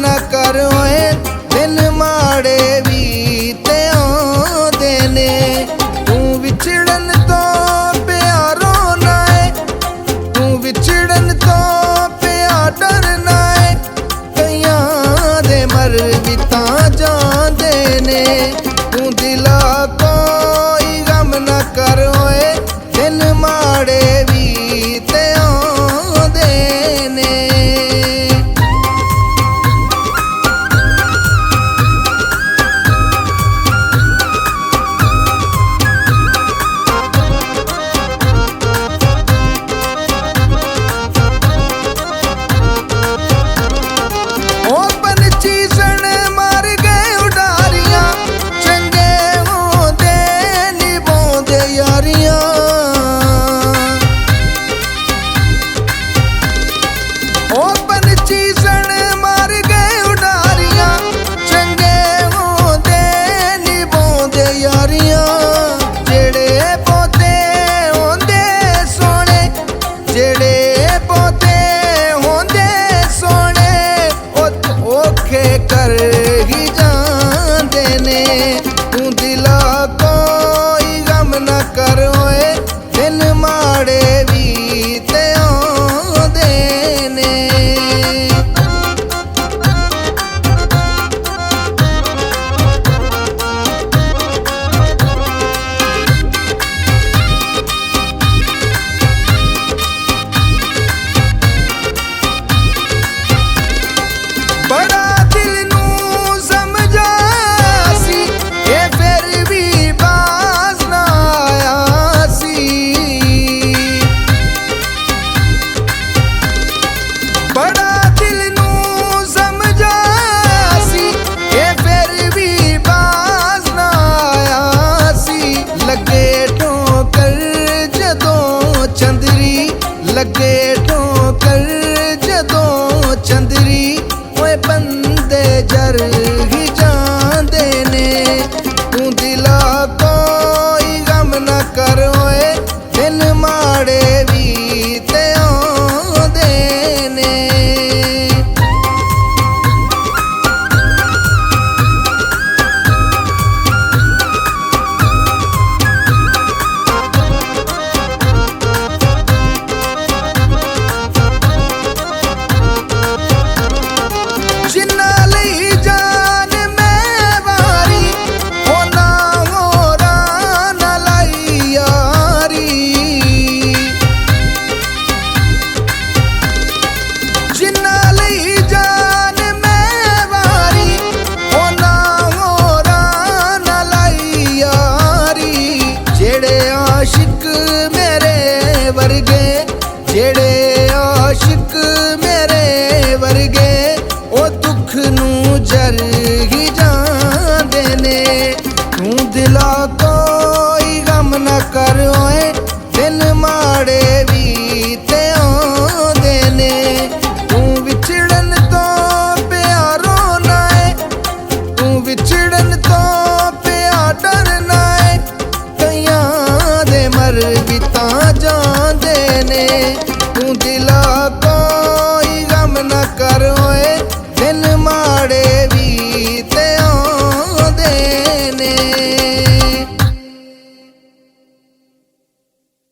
ना कर ओए दिन माड़े भी ते आउंदे ने तू विछड़न तो प्यारो ना है तू विछड़न तो प्यार डरना है कईयां दे मर भी तां जांदे ने तू दिला कोई गम ना कर ओए दिन माड़े भी ते आउंदे ने कर ही जांदे ने तू दिला कोई गम ना कर ओए दिन माड़े भी ते आउंदे ने बड़ा लगे ठोकर जदों चंदरी ओए बंदे जर ही जांदे ने तू दिला कोई गम ना कर ओए दिन माड़े भी ते आउंदे ने जेड़े आशिक मेरे वर्गे ओ दुख नू जर ही जांदे ने तू दिला कोई गम ना कर ओए दिन माड़े भी ते आउंदे ने तू विछड़न तो प्यारो ना है तू विछड़न तो प्यार डरना है कईयां दे मर भी तां जांदे ने तू दिला कोई गम ना कर ओए दिन माड़े